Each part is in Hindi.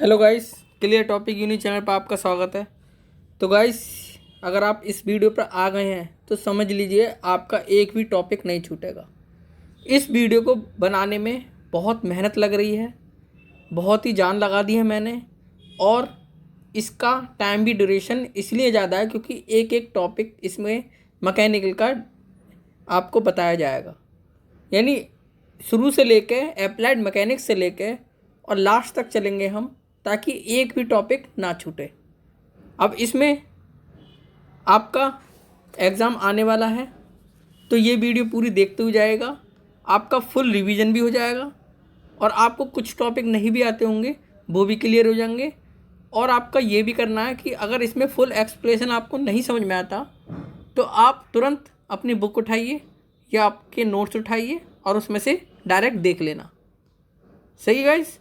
Hello guys, clear topic unique channel पर आपका स्वागत है। तो गाइस, अगर आप इस वीडियो पर आ गए हैं तो समझ लीजिए आपका एक भी टॉपिक नहीं छूटेगा। इस वीडियो को बनाने में बहुत मेहनत लग रही है, बहुत ही जान लगा दी है मैंने। और इसका टाइम भी ड्यूरेशन इसलिए ज़्यादा है क्योंकि एक एक टॉपिक इसमें मैकेनिकल का आपको बताया जाएगा। यानी शुरू से लेके अप्लाइड मैकेनिक्स से लेके और लास्ट तक चलेंगे हम, ताकि एक भी टॉपिक ना छूटे। अब इसमें आपका एग्ज़ाम आने वाला है तो ये वीडियो पूरी देखते हुए जाएगा, आपका फुल रिवीजन भी हो जाएगा और आपको कुछ टॉपिक नहीं भी आते होंगे वो भी क्लियर हो जाएंगे। और आपका ये भी करना है कि अगर इसमें फुल एक्सप्लेनेशन आपको नहीं समझ में आता तो आप तुरंत अपनी बुक उठाइए या आपके नोट्स उठाइए और उसमें से डायरेक्ट देख लेना। सही गाइस?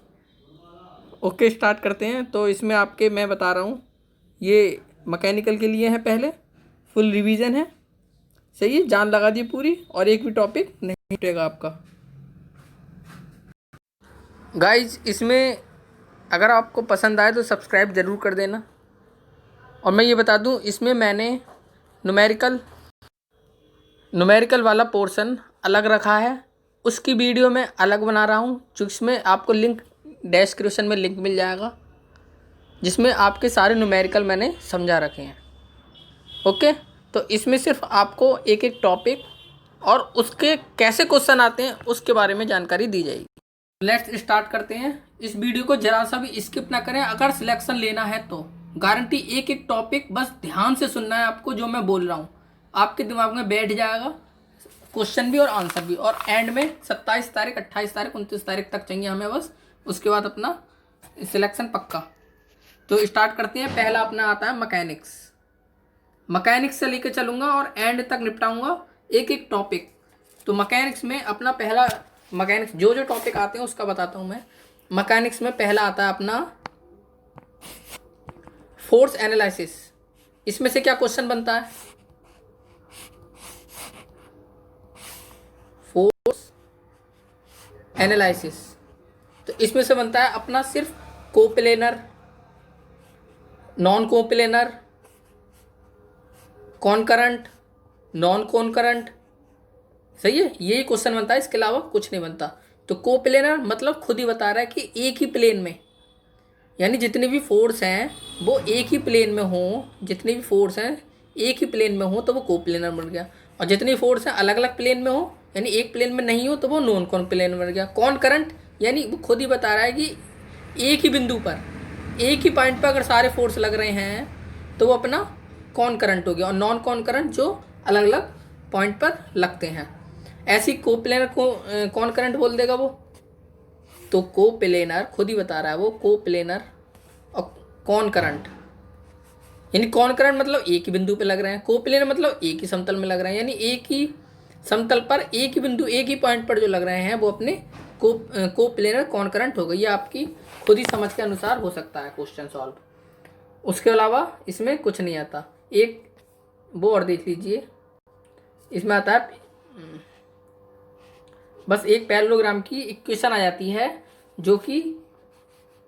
ओके, स्टार्ट करते हैं। तो इसमें आपके मैं बता रहा हूँ, ये मैकेनिकल के लिए है, पहले फुल रिवीजन है। सही है, जान लगा दी पूरी और एक भी टॉपिक नहीं छूटेगा आपका। गाइस, इसमें अगर आपको पसंद आए तो सब्सक्राइब ज़रूर कर देना। और मैं ये बता दूँ, इसमें मैंने न्यूमेरिकल वाला पोर्शन अलग रखा है, उसकी वीडियो मैं अलग बना रहा हूँ, जिसमें आपको लिंक डिस्क्रिप्शन में लिंक मिल जाएगा, जिसमें आपके सारे न्यूमेरिकल मैंने समझा रखे हैं। ओके, तो इसमें सिर्फ आपको एक एक टॉपिक और उसके कैसे क्वेश्चन आते हैं उसके बारे में जानकारी दी जाएगी। लेट्स स्टार्ट करते हैं। इस वीडियो को जरा सा भी स्किप ना करें। अगर सिलेक्शन लेना है तो गारंटी एक एक टॉपिक बस ध्यान से सुनना है आपको, जो मैं बोल रहा हूँ आपके दिमाग में बैठ जाएगा, क्वेश्चन भी और आंसर भी। और एंड में 27 तारीख, 28 तारीख, 29 तारीख तक चाहिए हमें बस, उसके बाद अपना सिलेक्शन पक्का। तो स्टार्ट करते हैं। पहला अपना आता है मैकेनिक्स से लेकर चलूँगा और एंड तक निपटाऊँगा एक एक टॉपिक। तो मैकेनिक्स में अपना पहला, मैकेनिक्स जो जो टॉपिक आते हैं उसका बताता हूँ मैं। मैकेनिक्स में पहला आता है अपना फोर्स एनालिसिस। इसमें से क्या क्वेश्चन बनता है? Force analysis. तो इसमें से बनता है अपना सिर्फ coplanar, non coplanar, concurrent, non concurrent. सही है, यही क्वेश्चन बनता है, इसके अलावा कुछ नहीं बनता। तो कोप्लेनर मतलब खुद ही बता रहा है कि एक ही प्लेन में, यानी जितनी भी फोर्स हैं वो एक ही प्लेन में हो, जितनी भी फोर्स हैं एक ही प्लेन में हो तो वो कोप्लेनर बन गया। और जितनी फोर्स हैं अलग अलग प्लेन में हो, यानी एक प्लेन में नहीं हो, तो वो नॉन कॉन प्लेन बन गया। कॉन करंट यानी वो खुद ही बता रहा है कि एक ही बिंदु पर, एक ही पॉइंट पर अगर सारे फोर्स लग रहे हैं तो वो अपना कॉन करंट हो गया। और नॉन कॉन करंट जो अलग अलग पॉइंट पर लगते हैं, ऐसी कोप्लेनर को कॉन करंट बोल देगा वो। तो कोप्लेनर खुद ही बता रहा है वो कोप्लेनर। और कॉन करंट यानी कॉन करंट मतलब एक ही बिंदु पे लग रहे हैं, कोप्लेनर मतलब एक ही समतल में लग रहे हैं, यानी एक ही समतल पर एक ही बिंदु, एक ही पॉइंट पर जो लग रहे हैं वो अपने कोप्लेनर कॉन करंट हो गई। ये आपकी खुद ही समझ के अनुसार हो सकता है क्वेश्चन सॉल्व, उसके अलावा इसमें कुछ नहीं आता। एक वो और देख लीजिए, इसमें आता है बस एक पैरेललोग्राम की इक्वेशन आ जाती है जो कि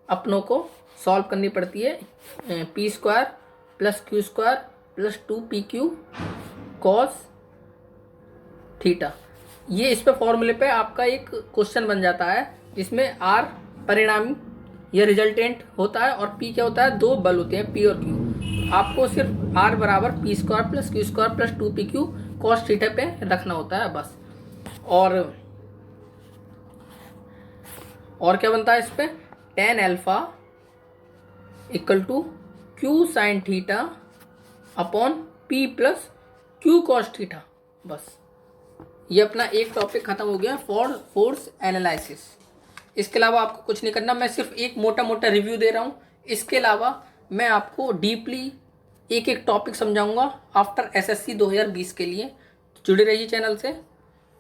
अपनों को सॉल्व करनी पड़ती है। P square plus Q square plus 2pq cos theta. ये इस पे फॉर्मूले पे आपका एक क्वेश्चन बन जाता है, जिसमें आर परिणामी या रिजल्टेंट होता है और पी क्या होता है, दो बल होते हैं पी और क्यू। आपको सिर्फ आर बराबर P square plus Q square plus 2pq cos theta पे रखना होता है बस। और क्या बनता है इस पर, tan alpha equal to Q sin theta upon P plus Q cos theta. बस ये अपना एक टॉपिक खत्म हो गया, फोर्स एनालिसिस। इसके अलावा आपको कुछ नहीं करना, मैं सिर्फ एक मोटा मोटा रिव्यू दे रहा हूँ। इसके अलावा मैं आपको डीपली एक एक टॉपिक समझाऊंगा आफ्टर एसएससी 2020 के लिए। जुड़े रहिए चैनल से।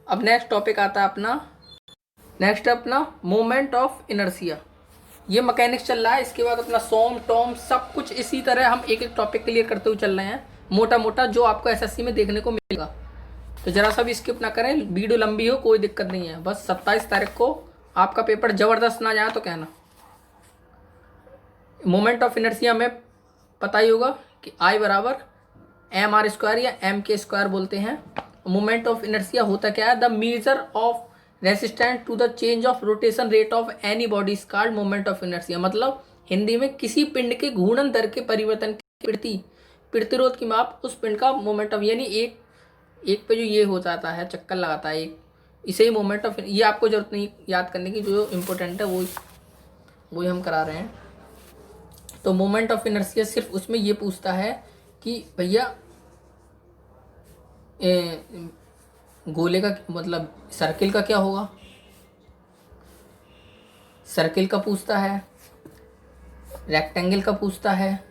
अब नेक्स्ट टॉपिक आता है अपना मोमेंट ऑफ इनर्शिया। ये मैकेनिक्स चल रहा है, इसके बाद अपना सोम टॉम सब कुछ इसी तरह हम एक एक टॉपिक क्लियर करते हुए चल रहे हैं, मोटा मोटा जो आपको एसएससी में देखने को मिलेगा। तो जरा सा भी स्किप ना करें, वीडियो लंबी हो कोई दिक्कत नहीं है, बस 27 तारीख को आपका पेपर ज़बरदस्त ना जाए तो कहना। मोमेंट ऑफ इनर्शिया में पता ही होगा कि I बराबर mr² या mk² बोलते हैं। मोमेंट ऑफ इनर्शिया होता क्या है? The measure of resistance to the change of rotation rate of any body is called moment of inertia. मतलब हिंदी में किसी पिंड के घूर्णन दर के परिवर्तन की प्रतिरोध की माप उस पिंड का मोमेंट ऑफ, यानी एक पे जो ये हो जाता है, चक्कर लगाता है एक, इसे ही मोमेंट ऑफ, ये आपको जरूरत नहीं याद करने की, जो इम्पोर्टेंट है वो हम करा रहे हैं। तो मोमेंट ऑफ इनर्शिया सिर्फ उसमें ये पूछता है कि भैया गोले का मतलब सर्किल का क्या होगा, सर्किल का पूछता है, रेक्टेंगल का पूछता है,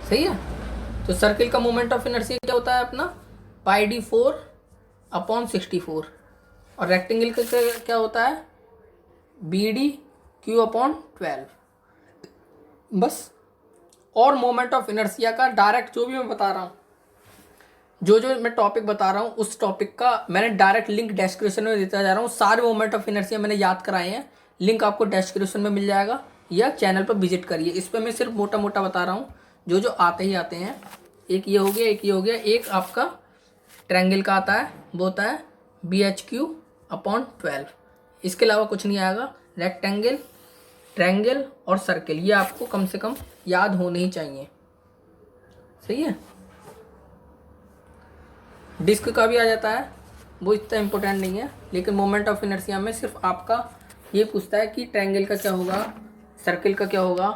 सही है। तो सर्किल का मोमेंट ऑफ इनर्शिया क्या होता है अपना πd4/64, और रेक्टेंगल का क्या होता है bdq/12 बस। और मोमेंट ऑफ इनर्शिया का डायरेक्ट जो भी मैं बता रहा हूँ, जो मैं टॉपिक बता रहा हूँ उस टॉपिक का मैंने डायरेक्ट लिंक डिस्क्रिप्शन में देता जा रहा हूँ। सारे मोमेंट ऑफ इनर्शिया मैंने याद कराए हैं, लिंक आपको डिस्क्रिप्शन में मिल जाएगा या चैनल पर विजिट करिए। इस पर मैं सिर्फ मोटा मोटा बता रहा हूँ, जो आते ही आते हैं। एक ये हो गया, एक ये हो गया, एक आपका ट्रायंगल का आता है, वो होता है bhq/12। इसके अलावा कुछ नहीं आएगा। रेक्टेंगल, ट्रायंगल और सर्किल, ये आपको कम से कम याद होने ही चाहिए, सही है। डिस्क का भी आ जाता है, वो इतना इम्पोर्टेंट नहीं है, लेकिन मोमेंट ऑफ इनर्शिया में सिर्फ आपका ये पूछता है कि ट्रायंगल का क्या होगा, सर्किल का क्या होगा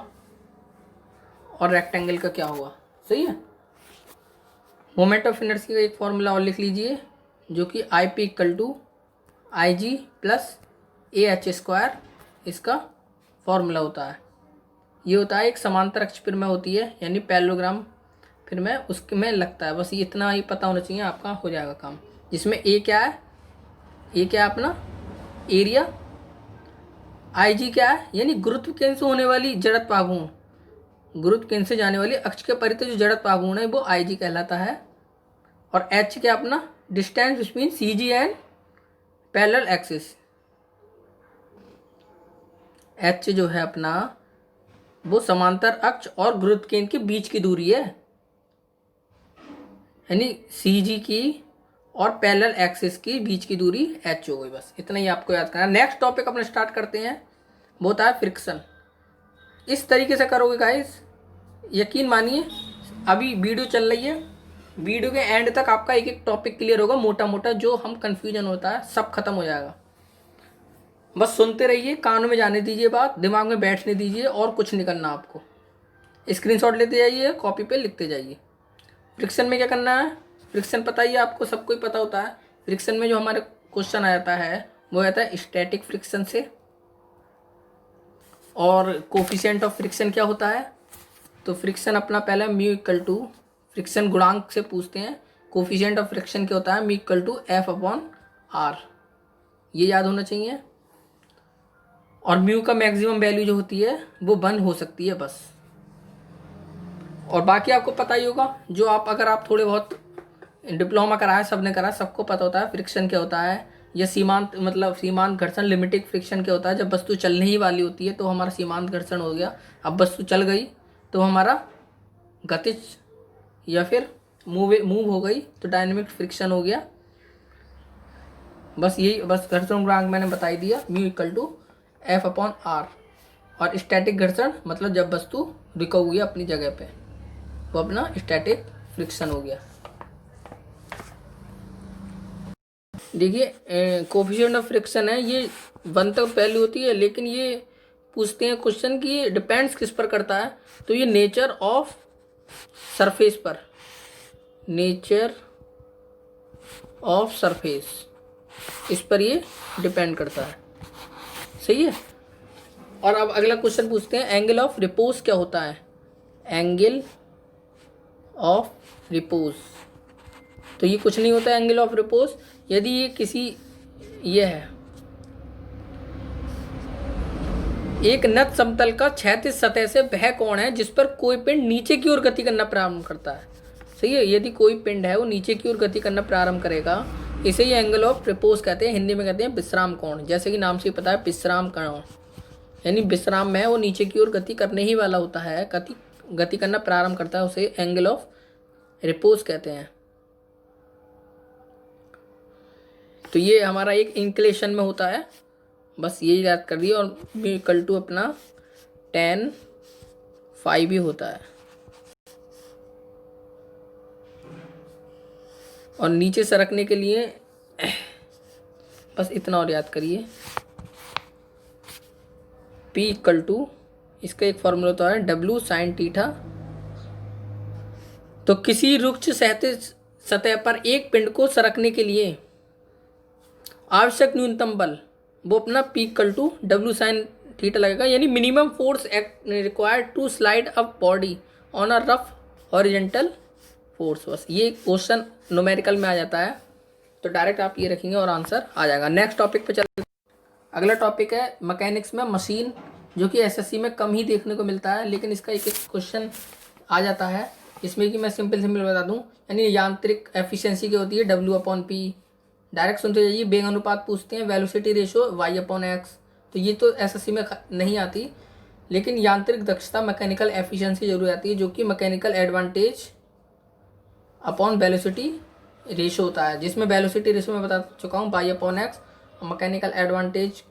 और रेक्टेंगल का क्या होगा, सही है। मोमेंट ऑफ इनर्शिया का एक फॉर्मूला और लिख लीजिए, जो कि IP = IG + AH², इसका फॉर्मूला होता है। ये होता है एक समांतर अक्ष फिर में होती है, यानी पैरेललोग्राम फिर में उसके में लगता है। बस इतना ही पता होना चाहिए, आपका हो जाएगा काम। जिसमें A क्या है, A क्या है अपना एरिया, IG क्या है यानी गुरुत्व केंद्र से होने वाली जड़त्व आघूर्ण, गुरुत्व केंद्र से जाने वाली अक्ष के परितः जो जड़त्व आघूर्ण है वो IG कहलाता है। और H क्या अपना distance between CG and parallel axis, H जो है अपना वो समांतर अक्ष और गुरुत्व केंद्र के बीच की दूरी है, यानी CG की और पैरेलल एक्सिस की बीच की दूरी H हो गई। बस इतना ही आपको याद करना है। नेक्स्ट टॉपिक अपना स्टार्ट करते हैं, वो होता है फ्रिक्शन। इस तरीके से करोगे गाइस, यकीन मानिए अभी वीडियो चल रही है, वीडियो के एंड तक आपका एक एक टॉपिक क्लियर होगा, मोटा मोटा जो हम कंफ्यूजन होता है सब खत्म हो जाएगा। बस सुनते रहिए, कानों में जाने दीजिए बात, दिमाग में बैठने दीजिए, और कुछ नहीं करना आपको। स्क्रीनशॉट लेते जाइए, कॉपी पे लिखते जाइए। फ्रिक्शन में क्या करना है, फ्रिक्शन पता ही है आपको, सबको ही पता होता है। फ्रिक्शन में जो हमारे क्वेश्चन आ जाता है वो आता है स्टैटिक फ्रिक्शन से। और कोफिशिएंट ऑफ फ्रिक्शन क्या होता है, तो फ्रिक्शन अपना पहले μ = फ्रिक्शन गुणांक से पूछते हैं। कोफिशिएंट ऑफ फ्रिक्शन क्या होता है μ = F/R, ये याद होना चाहिए। और म्यू का मैक्सिमम वैल्यू जो होती है वो 1 हो सकती है बस। और बाकी आपको पता ही होगा, जो आप अगर आप थोड़े बहुत डिप्लोमा कराया, सबने करा, सबको पता होता है फ्रिक्शन क्या होता है। या सीमांत मतलब सीमांत घर्षण, लिमिटिंग फ्रिक्शन क्या होता है, जब वस्तु चलने ही वाली होती है तो हमारा सीमांत घर्षण हो गया। अब वस्तु चल गई तो हमारा गतिज या फिर मूव हो गई तो डायनेमिक फ्रिक्शन हो गया। बस यही, बस घर्षण गुणांक मैंने बता ही दिया, μ = F/R। और स्टैटिक घर्षण मतलब जब वस्तु रुका हुई है अपनी जगह पे, वो अपना स्टैटिक फ्रिक्शन हो गया। देखिए कोफिशिएंट ऑफ फ्रिक्शन है, ये 1 तक वैल्यू होती है, लेकिन ये पूछते हैं क्वेश्चन कि ये डिपेंड्स किस पर करता है, तो ये नेचर ऑफ सरफेस पर, नेचर ऑफ सरफेस, इस पर ये डिपेंड करता है, सही है। और अब अगला क्वेश्चन पूछते हैं एंगल ऑफ रिपोज क्या होता है, एंगल ऑफ रिपोज। तो ये कुछ नहीं होता है एंगल ऑफ रिपोज, यदि ये किसी ये है एक नत समतल का क्षैतिज सतह से वह कोण है जिस पर कोई पिंड नीचे की ओर गति करना प्रारंभ करता है, सही है। यदि कोई पिंड है वो नीचे की ओर गति करना प्रारंभ करेगा, इसे ही एंगल ऑफ रिपोज कहते हैं, हिंदी में कहते हैं विश्राम कोण। जैसे कि नाम से ही पता है विश्राम कोण, यानी विश्राम में वो नीचे की ओर गति करने ही वाला होता है, गति करना प्रारंभ करता है, उसे एंगल ऑफ रिपोज कहते हैं। तो ये हमारा एक इंक्लेशन में होता है, बस यही याद कर दिए। और इक्वल टू अपना tan phi भी होता है। और नीचे सरकने के लिए बस इतना और याद करिए, P इक्वल टू, इसका एक फॉर्मूला होता है W sin थीटा। तो किसी रुक्ष क्षैतिज सतह पर एक पिंड को सरकने के लिए आवश्यक न्यूनतम बल वो अपना P equal to W sin theta लगेगा, यानी minimum force required to slide up body on a rough horizontal force. बस ये क्वेश्चन न्यूमेरिकल में आ जाता है, तो डायरेक्ट आप ये रखेंगे और आंसर आ जाएगा। नेक्स्ट टॉपिक पे चलते हैं। अगला टॉपिक है मैकेनिक्स में मशीन, जो कि एसएससी में कम ही देखने को मिलता है, लेकिन इसका एक क्वेश्चन आ जाता है। इसमें कि मैं सिंपल बता दूं, यानी यांत्रिक एफिशिएंसी क्या होती है, W/P। डायरेक्ट सुनते जाइए, वेग अनुपात पूछते हैं, वेलोसिटी रेशो Y/X। तो ये तो एसएससी में नहीं आती, लेकिन यांत्रिक दक्षता मैकेनिकल एफिशिएंसी जरूर आती है, जो कि mechanical advantage upon velocity ratio होता है, जिसमें वेलोसिटी रेशो मैं बता चुका हूँ Y/X, और मैकेनिकल एडवांटेज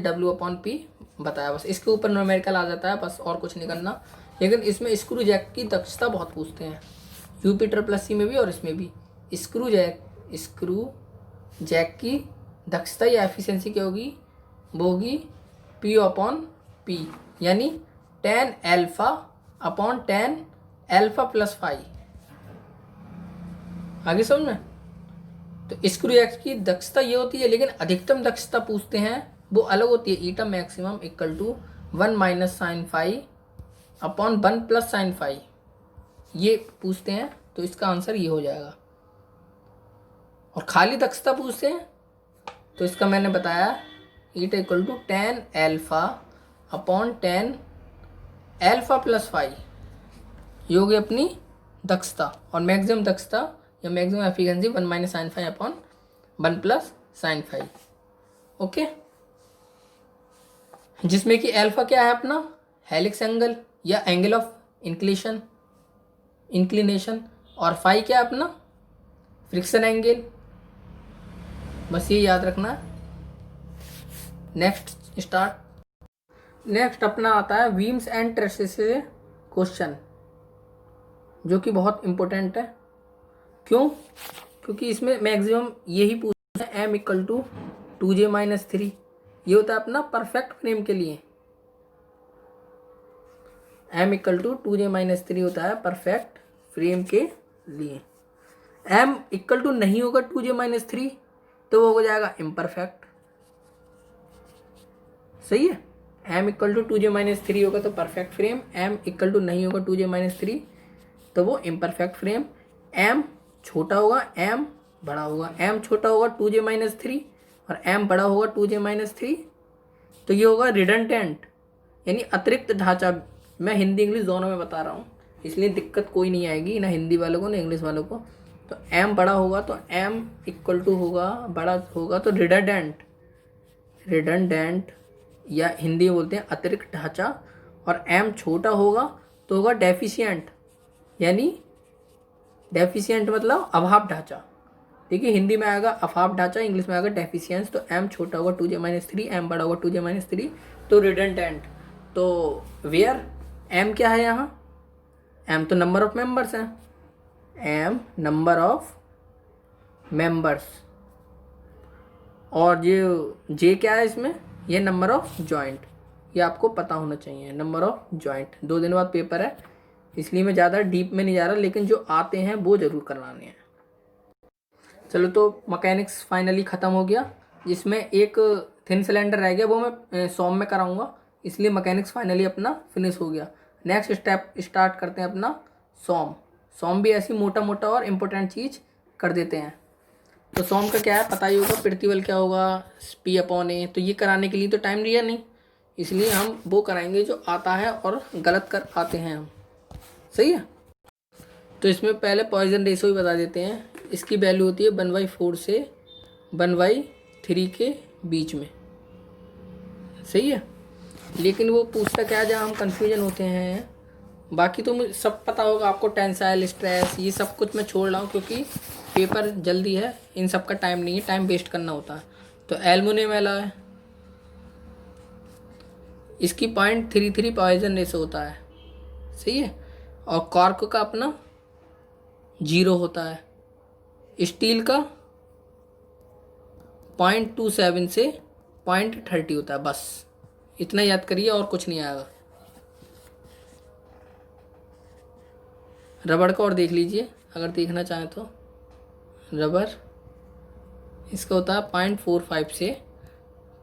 W/P बताया। बस इसके ऊपर न्यूमेरिकल आ जाता है, बस और कुछ नहीं करना। लेकिन इसमें स्क्रू जैक की दक्षता बहुत पूछते हैं, UP+C में भी और इसमें भी। स्क्रू जैक की दक्षता या एफिशिएंसी क्या होगी, वो होगी P/P, यानी tan α/tan α+φ। आगे समझ में। तो स्क्रू जैक की दक्षता ये होती है, लेकिन अधिकतम दक्षता पूछते हैं वो अलग होती है। Eta maximum equal to 1 - sin phi upon 1 + sin phi, ये पूछते हैं, तो इसका आंसर ये हो जाएगा। और खाली दक्षता पूछते हैं, तो इसका मैंने बताया eta equal to tan α upon tan α+φ, ये होगी अपनी दक्षता। और मैक्सिमम दक्षता या maximum efficiency 1 - sin phi upon 1 + sin phi। Okay, जिसमें कि अल्फा क्या है अपना, हेलिक्स एंगल या एंगल ऑफ इंक्लिनेशन, और फाई क्या है अपना, फ्रिक्शन एंगल। बस ये याद रखना। नेक्स्ट अपना आता है बीम्स एंड ट्रेसेस क्वेश्चन, जो कि बहुत इंपॉर्टेंट है। क्यों? क्योंकि इसमें मैक्सिमम यही पूछना है, M इक्वल टू 2J-3, ये होता है अपना परफेक्ट फ्रेम के लिए। M इक्वल टू 2J-3 होता है परफेक्ट फ्रेम के लिए। M इक्वल टू नहीं होगा 2J-3, तो वो हो जाएगा इम्परफेक्ट। सही है, M इक्वल टू 2J-3 होगा तो perfect frame, M equal to नहीं होगा 2J-3 तो वो इम्परफेक्ट फ्रेम। M छोटा होगा, M बड़ा होगा। M छोटा होगा 2J-3 और M बड़ा होगा 2J-3, तो ये होगा रिडंडेंट, यानी अतिरिक्त ढांचा। मैं हिंदी इंग्लिश दोनों में बता रहा हूँ, इसलिए दिक्कत कोई नहीं आएगी ना हिंदी वालों को ना इंग्लिश वालों को। तो M बड़ा होगा तो M इक्वल टू होगा, बड़ा होगा तो रिडंडेंट या हिंदी में बोलते हैं अतिरिक्त ढांचा। और M छोटा होगा तो होगा डेफिशिएंट, यानी डेफिशिएंट मतलब अभाव ढांचा। ठीक है, हिंदी में आएगा अभाव ढांचा, इंग्लिश में आएगा डेफिशिएंस। तो M छोटा होगा 2J-3, M बड़ा होगा 2J-3, तो रिडंडेंट। तो वेयर M क्या है यहाँ, M तो नंबर ऑफ मेंबर्स हैं, M नंबर ऑफ मेंबर्स। और ये J क्या है इसमें, ये नंबर ऑफ जॉइंट। ये आपको पता होना चाहिए, नंबर ऑफ जॉइंट। 2 दिन बाद पेपर है, इसलिए मैं ज़्यादा डीप में नहीं जा रहा, लेकिन जो आते हैं वो ज़रूर करवाने हैं। चलो, तो मैकेनिक्स फाइनली ख़त्म हो गया। जिसमें एक थिन सिलेंडर रह गया, वो मैं सॉम में कराऊंगा, इसलिए मैकेनिक्स फाइनली अपना फिनिश हो गया। नेक्स्ट स्टेप स्टार्ट करते हैं अपना सॉम भी ऐसी मोटा मोटा और इम्पोर्टेंट चीज़ कर देते हैं। तो सॉम का क्या है पता ही होगा, प्रतिबल क्या होगा, P/A। तो ये कराने के लिए तो टाइम लिया नहीं, इसलिए हम वो कराएंगे जो आता है और गलत कर आते हैं हम। सही है, तो इसमें पहले पॉइजन रेशो ही बता देते हैं। इसकी वैल्यू होती है 1/4 से 1/3 के बीच में। सही है। लेकिन वो पूछता क्या है जहाँ हम कन्फ्यूजन होते हैं, बाकी तो मुझे सब पता होगा आपको, टेंसाइल स्ट्रेस ये सब कुछ मैं छोड़ रहा हूँ क्योंकि पेपर जल्दी है, इन सब का टाइम नहीं है, टाइम वेस्ट करना होता है। तो एल्युमिनियम एलॉय, इसकी 0.33 पॉइजन रेशो होता है, सही है। और कॉर्क का अपना 0 होता है, स्टील का 0.27 से 0.30 होता है। बस इतना याद करिए और कुछ नहीं आएगा। रबड़ का और देख लीजिए अगर देखना चाहें तो। रबर इसका होता है 0.45 से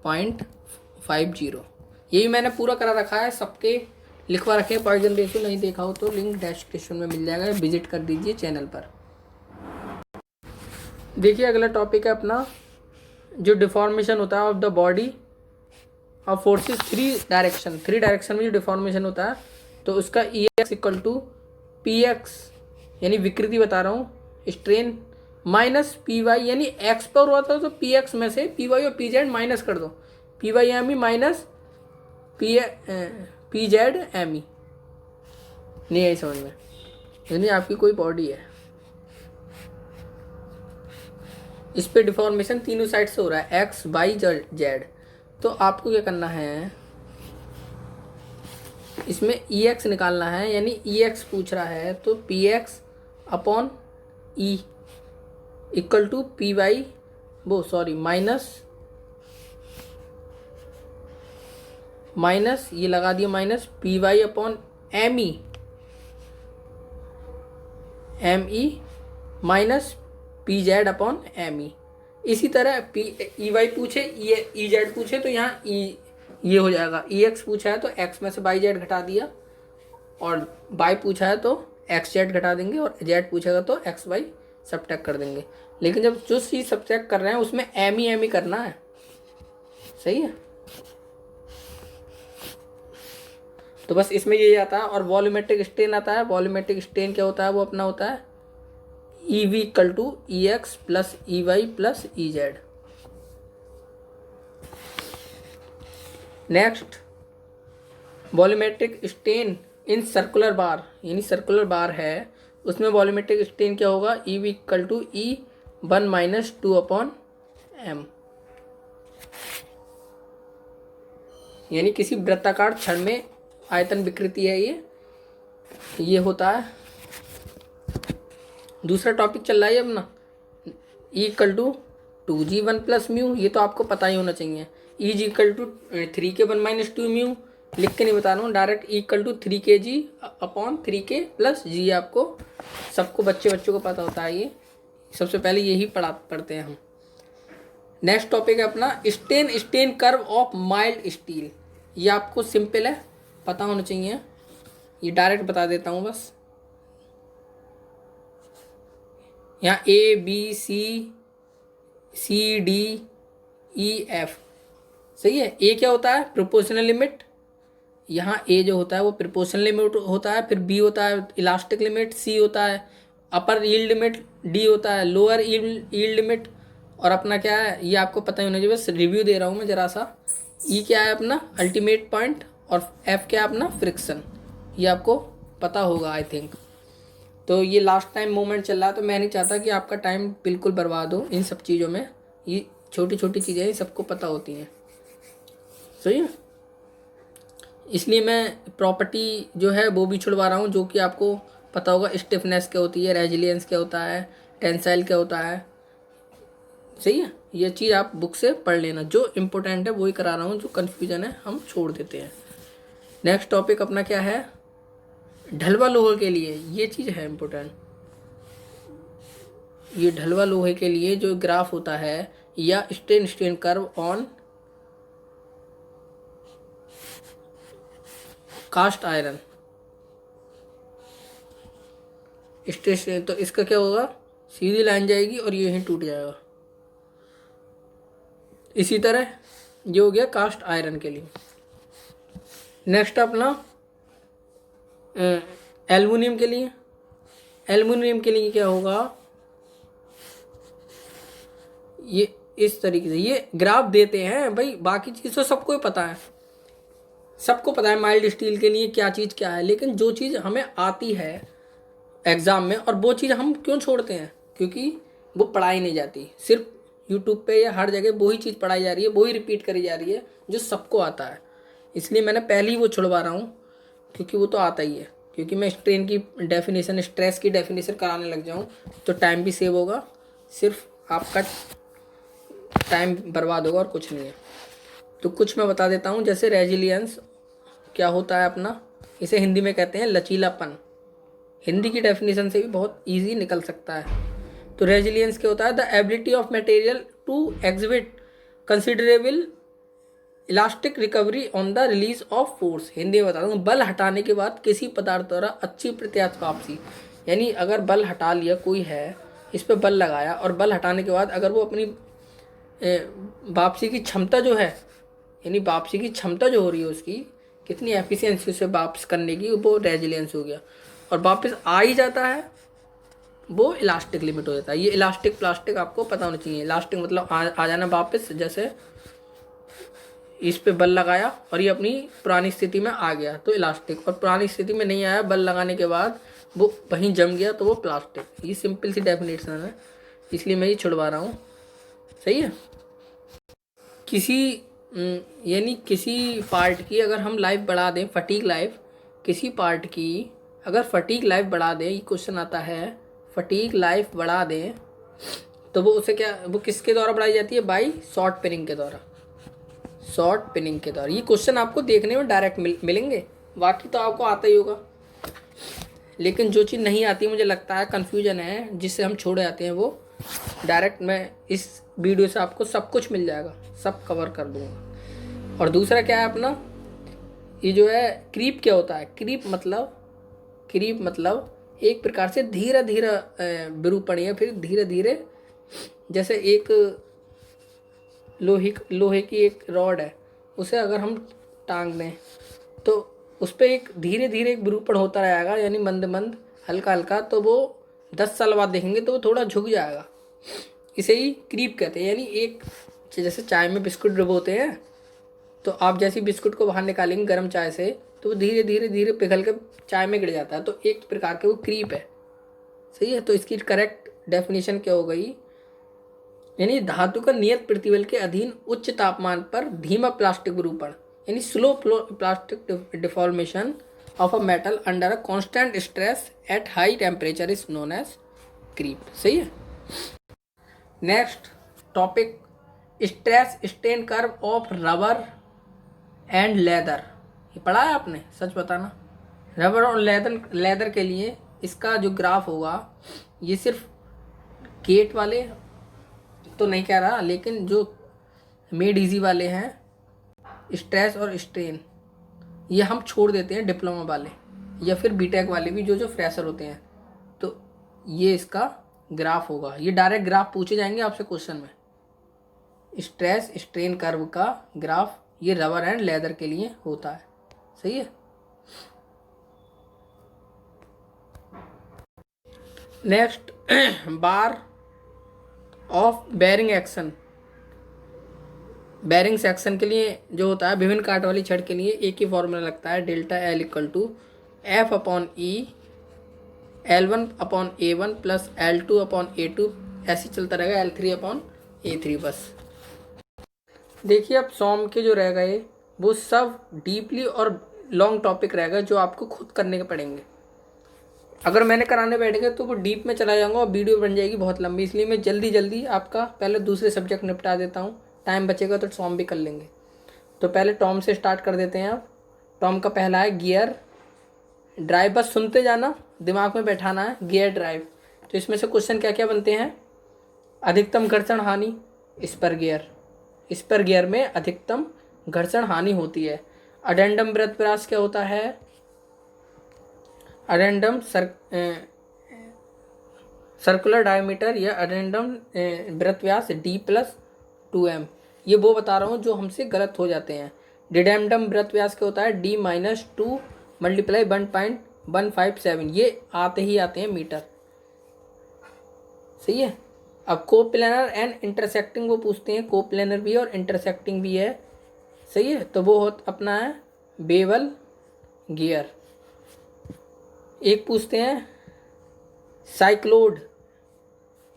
0.50। ये भी मैंने पूरा करा रखा है, सबके लिखवा रखे हैं पॉइजन रेशियो। नहीं देखा हो तो लिंक डिस्क्रिप्शन में मिल जाएगा, विजिट कर दीजिए चैनल पर। देखिए अगला टॉपिक है अपना जो डिफॉर्मेशन होता है of the body of forces 3 direction में जो डिफॉर्मेशन होता है, तो उसका E X equal to P X यानी विकृति बता रहा हूँ, स्ट्रेन माइनस पी वाई, यानी एक्स पर हुआ था तो पी एक्स में से पी वाई और पी जेड माइनस कर दो, P Y M E minus P Z M E. नहीं आई समझ में, यानी आपकी कोई बॉडी है, इस पे डिफॉर्मेशन तीनों साइड से हो रहा है, एक्स वाई जेड। तो आपको क्या करना है, इसमें ई एक्स निकालना है, यानी ई एक्स पूछ रहा है तो P X upon E equal to P Y minus ये लगा दिया minus P Y upon M E minus P Z upon M E. इसी तरह पी ई वाई पूछे, ई जेड पूछे तो यहाँ ये हो जाएगा, ई एक्स पूछा है तो एक्स में से वाई जेड घटा दिया, और वाई पूछा है तो एक्स जेड घटा देंगे, और जेड पूछेगा तो एक्स वाई सब्ट्रैक्ट कर देंगे। लेकिन जब जो चीज़ सब्ट्रैक्ट कर रहे हैं उसमें एम ई करना है, सही है। तो बस इसमें यही आता है। और वॉल्यूमेट्रिक स्ट्रेन आता है। वॉल्यूमेट्रिक स्ट्रेन क्या होता है, वो अपना होता है E V equal to E X plus E Y plus E Z. Next volumetric strain in circular bar, यानी सर्कुलर बार है उसमें वॉल्यूमेट्रिक स्ट्रेन क्या होगा, E V equal to E 1 minus 2 upon M. यानी किसी वृत्ताकार छड़ में आयतन विकृति है ये होता है। दूसरा टॉपिक चल रहा है अपना E equal to 2g1 plus mu, ये तो आपको पता ही होना चाहिए। E G equal to 3k1 minus 2 mu, लिख के नहीं बता रहा हूँ, direct E equal to 3kg upon 3k plus G. आपको सबको बच्चों को पता होता है, ये सबसे पहले यही पढ़ते हैं हम। नेक्स्ट टॉपिक है अपना strain curve of mild steel. ये आपको सिंपल है, पता होना चाहिए, ये डायरेक्ट बता देता हूँ बस। यहाँ A B C D E F, सही है। ए क्या होता है, प्रोपोर्शनल लिमिट, यहाँ ए जो होता है वो प्रोपोर्शनल लिमिट होता है, फिर बी होता है इलास्टिक लिमिट, सी होता है अपर यील्ड लिमिट, डी होता है लोअर यील्ड लिमिट, और अपना क्या है ये आपको पता ही होना चाहिए, बस रिव्यू दे रहा हूँ मैं जरा सा। ई क्या है अपना अल्टीमेट पॉइंट, और एफ क्या है अपना फ्रिक्शन, ये आपको पता होगा आई थिंक। तो ये लास्ट टाइम मोमेंट चल रहा है, तो मैं नहीं चाहता कि आपका टाइम बिल्कुल बर्बाद हो इन सब चीज़ों में। ये छोटी छोटी चीज़ें हैं, सबको पता होती हैं, सही है। इसलिए मैं प्रॉपर्टी जो है वो भी छुड़वा रहा हूँ, जो कि आपको पता होगा। स्टिफनेस क्या होती है, रेजिलियंस क्या होता है, टेंसाइल क्या होता है, सही है। ये चीज़ आप बुक से पढ़ लेना, जो इम्पोर्टेंट है वही करा रहा हूँ, जो कन्फ्यूजन है हम छोड़ देते हैं। नेक्स्ट टॉपिक अपना क्या है, ढलवा लोहे के लिए ये चीज़ है इम्पोर्टेंट। ये ढलवा लोहे के लिए जो ग्राफ होता है, या strain curve on caste iron strain, तो इसका क्या होगा, सीधी लाइन जाएगी और ये यहीं टूट जाएगा। इसी तरह ये हो गया कास्ट आयरन के लिए। नेक्स्ट अपना एल्युमिनियम के लिए। एल्युमिनियम के लिए क्या होगा, ये इस तरीके से ये ग्राफ देते हैं भाई, बाकी चीज़ तो सबको ही पता है। सबको पता है माइल्ड स्टील के लिए क्या चीज़ क्या है, लेकिन जो चीज़ हमें आती है एग्ज़ाम में और वो चीज़ हम क्यों छोड़ते हैं, क्योंकि वो पढ़ाई नहीं जाती। सिर्फ यूट्यूब पे या हर जगह वही चीज़ पढ़ाई जा रही है, वही रिपीट करी जा रही है जो सबको आता है। इसलिए मैंने पहले ही वो छुड़वा रहा हूँ, क्योंकि वो तो आता ही है। क्योंकि मैं स्ट्रेन की डेफिनेशन, स्ट्रेस की डेफिनेशन कराने लग जाऊँ तो टाइम भी सेव होगा, सिर्फ आपका टाइम बर्बाद होगा और कुछ नहीं है। तो कुछ मैं बता देता हूँ, जैसे रेजिलियंस क्या होता है अपना, इसे हिंदी में कहते हैं लचीलापन। हिंदी की डेफिनेशन से भी बहुत इजी निकल सकता है। तो रेजिलियंस क्या होता है, the ability of material to exhibit considerable elastic recovery on the release of force. Hindi में बता दूँ, बल हटाने के बाद किसी पदार्थ द्वारा अच्छी प्रत्यास्थ वापसी। यानी अगर बल हटा लिया, कोई है इस पर बल लगाया और बल हटाने के बाद अगर वो अपनी वापसी की क्षमता जो है, यानी वापसी की क्षमता जो हो रही है उसकी कितनी एफिशिएंसी से वापस करने की, वो रेजिलियंस हो गया। और वापस आ ही जाता है, वो इलास्टिक लिमिट हो जाता है। ये इलास्टिक प्लास्टिक आपको पता होना चाहिए। इलास्टिक मतलब आ जाना वापस, जैसे इस पे बल लगाया और ये अपनी पुरानी स्थिति में आ गया तो इलास्टिक, और पुरानी स्थिति में नहीं आया, बल लगाने के बाद वो वहीं जम गया तो वो प्लास्टिक। ये सिंपल सी डेफिनेशन है, इसलिए मैं ये छुड़वा रहा हूँ। सही है। किसी यानी किसी पार्ट की अगर हम लाइफ बढ़ा दें, फटीक लाइफ, किसी पार्ट की अगर फटीक लाइफ बढ़ा दें, ये क्वेश्चन आता है, फटीक लाइफ बढ़ा दें तो वो उसे क्या, वो किसके द्वारा बढ़ाई जाती है, बाई शॉर्ट पिनिंग के द्वारा। शॉर्ट पिनिंग के द्वारा। ये क्वेश्चन आपको देखने में डायरेक्ट मिलेंगे, बाकी तो आपको आता ही होगा। लेकिन जो चीज़ नहीं आती, मुझे लगता है कन्फ्यूजन है जिससे हम छोड़ जाते हैं, वो डायरेक्ट मैं इस वीडियो से आपको सब कुछ मिल जाएगा, सब कवर कर दूंगा। और दूसरा क्या है अपना, ये जो है क्रीप क्या होता है, क्रीप मतलब एक प्रकार से धीरे धीरे विरूपण है, फिर धीरे धीरे, जैसे एक लोहे की एक रॉड है, उसे अगर हम टांग दें तो उस पर एक धीरे धीरे एक विरूपण होता रहेगा, यानी मंद मंद हल्का हल्का, तो वो 10 साल बाद देखेंगे तो वो थोड़ा झुक जाएगा। इसे ही क्रीप कहते हैं। यानी एक, जैसे चाय में बिस्कुट डुबोते हैं, तो आप जैसे बिस्कुट को बाहर निकालेंगे गर्म चाय से तो वो धीरे धीरे धीरे पिघल के चाय में गिर जाता है, तो एक प्रकार के वो क्रीप है। सही है। तो इसकी करेक्ट डेफिनेशन क्या हो गई, यानी धातु का नियत प्रतिबल के अधीन उच्च तापमान पर धीमा प्लास्टिक विरूपण, यानी slow plastic deformation of a metal under a constant stress at high temperature is known as creep. सही है। Next topic, stress strain curve of rubber and leather. ये पढ़ा है आपने, सच बताना। रबर और लेदर के लिए इसका जो ग्राफ होगा, ये सिर्फ गेट वाले तो नहीं कह रहा, लेकिन जो मेड इजी वाले हैं, स्ट्रेस और स्ट्रेन, ये हम छोड़ देते हैं डिप्लोमा वाले या फिर बीटेक वाले भी, जो फ्रेशर होते हैं। तो ये इसका ग्राफ होगा, ये डायरेक्ट ग्राफ पूछे जाएंगे आपसे क्वेश्चन में। स्ट्रेस स्ट्रेन कर्व का ग्राफ ये रबर एंड लेदर के लिए होता है। सही है। Next, bar of varying section. Varying section के लिए जो होता है, विभिन्न काट वाली छड़ के लिए एक ही फॉर्मूला लगता है, delta L equal to F upon E L1 upon A1 plus L2 upon A2, ऐसे चलता रहेगा L3 अपॉन A3 बस। देखिए अब सॉम के जो रह गए वो सब डीपली और लॉन्ग टॉपिक रहेगा, जो आपको खुद करने के पड़ेंगे। अगर मैंने कराने बैठेंगे तो वो डीप में चला जाऊँगा और वीडियो बन जाएगी बहुत लंबी, इसलिए मैं जल्दी जल्दी आपका पहले दूसरे सब्जेक्ट निपटा देता हूँ। टाइम बचेगा तो सॉम भी कर लेंगे। तो पहले टॉम से स्टार्ट कर देते हैं। आप टॉम का पहला है गियर ड्राइव, बस सुनते जाना, दिमाग में बैठाना है गियर ड्राइव। तो इसमें से क्वेश्चन क्या क्या बनते हैं, अधिकतम घर्षण हानि स्पर गियर में अधिकतम घर्षण हानि होती है। अडेंडम वृत्त व्यास क्या होता है, अडेंडम सर्कुलर डायमीटर या अडेंडम वृत्त व्यास D+2m। ये वो बता रहा हूँ जो हमसे गलत हो जाते हैं। डिडेंडम वृत्त व्यास क्या होता है, D-2 मल्टीप्लाई 1.157। ये आते हैं मीटर। सही है। अब कोप्लेनर एंड इंटरसेक्टिंग वो पूछते हैं, कोप्लेनर भी और इंटरसेक्टिंग भी है। सही है। तो वो अपना है बेवल गियर। एक पूछते हैं साइक्लोड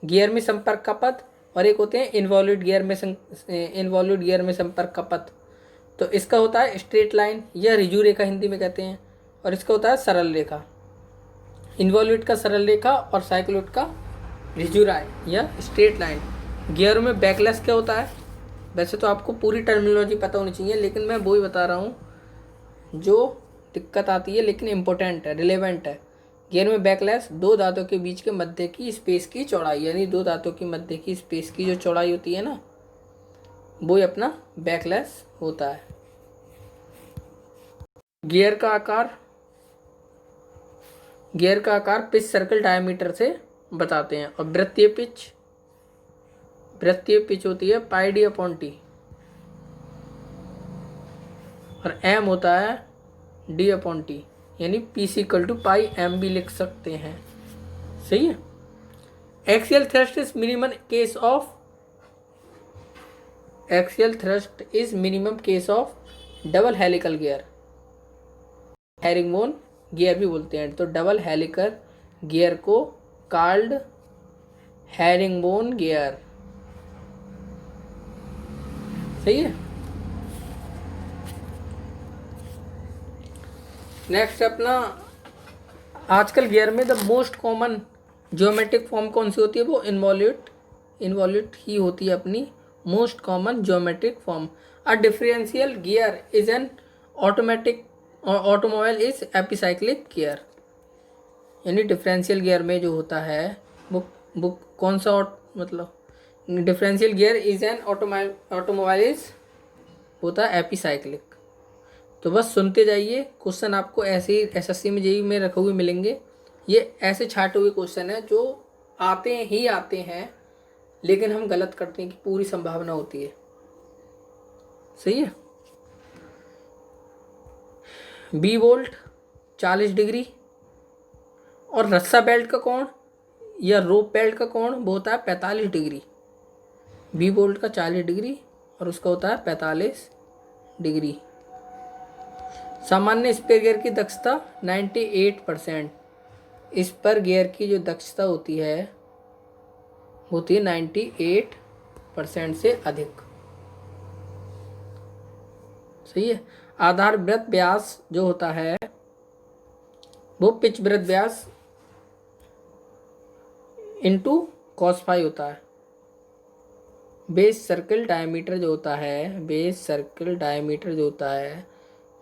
गियर में संपर्क का पथ, और एक होते हैं इन्वॉल्यूट गियर में संपर्क का पथ। तो इसका होता है स्ट्रेट लाइन या रिजू रेखा हिंदी में कहते हैं, और इसका होता है सरल रेखा। इन्वॉल्यूट का सरल रेखा और साइक्लोड का रिजू या स्ट्रेट लाइन। गियर में बैकलेस क्या होता है? वैसे तो आपको पूरी टर्मिनोलॉजी पता होनी चाहिए, लेकिन मैं वो ही बता रहा हूँ जो दिक्कत आती है लेकिन इम्पोर्टेंट है, रिलेवेंट है। गियर में बैकलेस दो दांतों के बीच के मध्य की स्पेस की चौड़ाई, यानी दो दांतों की मध्य की स्पेस की जो चौड़ाई होती है ना, वो ही अपना बैकलेस होता है। गियर का आकार पिच सर्कल डायमीटर से बताते हैं। और वृत्तीय पिच होती है पाई डी अपॉन टी, और एम होता है डी अपॉन टी, यानी P C equal to pi M भी लिख सकते हैं। सही है। Axial thrust is minimum case of double helical gear, herringbone gear भी बोलते हैं। तो डबल हेलिकल गियर को कॉल्ड हैरिंगबोन गियर। सही है। नेक्स्ट अपना आजकल गियर में the most common geometric form कौन सी होती है? वो इन्वॉल्यूट ही होती है अपनी most common geometric form. A differential gear is an automobile is epicyclic gear, यानी डिफरेंशियल गियर में जो होता है वो कौन सा मतलब differential gear is an automobile is होता है एपिसाइक्लिक। तो बस सुनते जाइए, क्वेश्चन आपको ऐसे ही एसएससी में जेईई में रखे हुए मिलेंगे। ये ऐसे छाटे हुए क्वेश्चन है जो आते हैं, लेकिन हम गलत करते हैं कि पूरी संभावना होती है। सही है। बी बोल्ट 40 डिग्री, और रस्सा बेल्ट का कोण या रोप बेल्ट का कोण वो होता है 45 डिग्री। बी बोल्ट का 40 डिग्री और उसका होता है 45 डिग्री। सामान्य स्पेयर गियर की दक्षता 98%। स्पेयर गियर की जो दक्षता होती है 98% से अधिक। सही है। आधार वृत्त व्यास जो होता है वो पिच वृत्त व्यास इंटू कॉस फाई होता है। बेस सर्कल डायमीटर जो होता है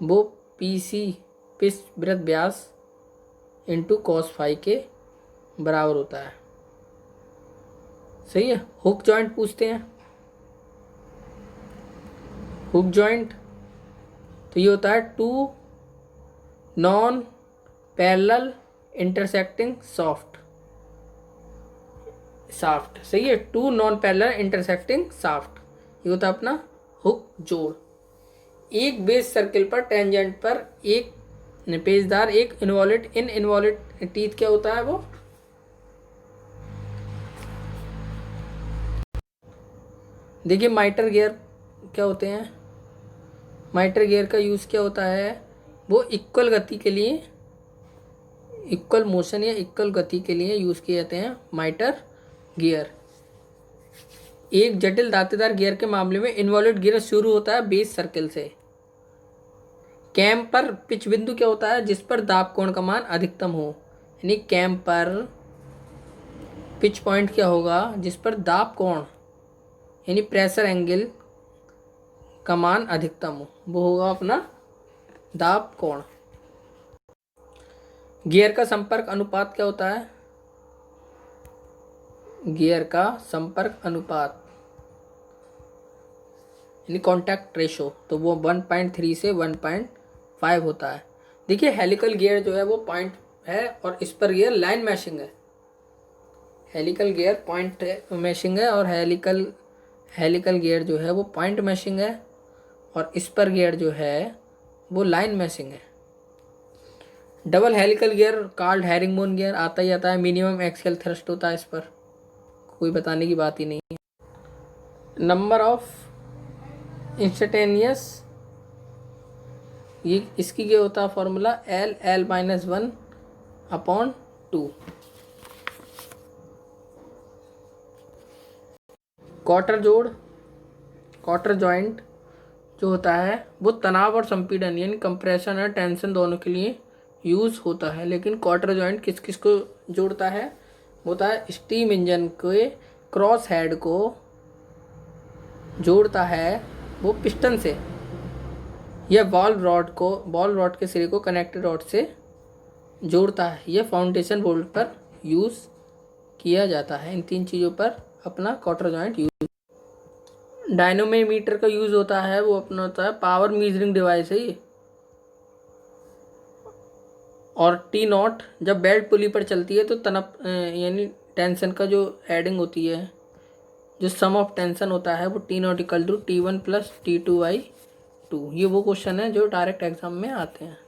वो पीसी पिच वृत्त व्यास इंटू कॉस फाई के बराबर होता है। सही है। हुक जॉइंट पूछते हैं। हुक जॉइंट तो ये होता है two non parallel intersecting shaft. सही है। Two non parallel intersecting shaft, ये होता है अपना हुक जोड़। एक बेस सर्किल पर टेंजेंट पर एक पेचदार एक इनवॉल्यूट टीथ क्या होता है? वो देखिए माइटर गियर क्या होते हैं? माइटर गियर का यूज़ क्या होता है? वो इक्वल गति के लिए, इक्वल मोशन या इक्वल गति के लिए यूज़ किए जाते हैं माइटर गियर। एक जटिल दांतेदार गियर के मामले में इन्वॉल्यूट गियर शुरू होता है बेस सर्किल से। कैम पर पिच बिंदु क्या होता है? जिस पर दाब कोण का मान अधिकतम हो, यानी कैम पर पिच पॉइंट क्या होगा? जिस पर दाब कोण यानी प्रेशर एंगल का मान अधिकतम हो, वो होगा अपना दाब कोण। गियर का संपर्क अनुपात क्या होता है? गियर का संपर्क अनुपात यानी कॉन्टैक्ट रेशो, तो वो 1.3 से 1.5 होता है। देखिए हेलिकल गियर जो है वो पॉइंट है और इस पर गियर लाइन मैशिंग है। हेलिकल गियर पॉइंट मैशिंग है और हेलिकल गियर जो है वो पॉइंट मैशिंग है, और इस पर गियर जो है वो लाइन मैशिंग है। Double helical gear called herringbone gear आता ही आता है। मिनिमम एक्सियल थ्रस्ट होता है इस पर, कोई बताने की बात ही नहीं है। नंबर ऑफ इंस्टेंटेनियस ये इसकी क्या होता है फॉर्मूला, L/1/2। क्वार्टर जॉइंट जो होता है वो तनाव और संपीड़न यानी कंप्रेशन और टेंशन दोनों के लिए यूज़ होता है। लेकिन क्वार्टर जॉइंट किस किस को जोड़ता है, होता है स्टीम इंजन के क्रॉस हेड को जोड़ता है वो पिस्टन से, यह बॉल रॉड के सिरे को कनेक्टेड रॉड से जोड़ता है। यह फाउंडेशन बोल्ट पर यूज़ किया जाता है। इन 3 चीज़ों पर अपना क्वार्टर जॉइंट यूज। डायनोमीटर का यूज़ होता है, वो अपना होता है पावर मीजरिंग डिवाइस है ये। और टी नॉट जब बेल्ट पुली पर चलती है तो तनप यानी टेंशन का जो एडिंग होती है, जो सम ऑफ टेंशन होता है वो T0 = T1 + T2/2। ये वो क्वेश्चन है जो डायरेक्ट एग्जाम में आते हैं।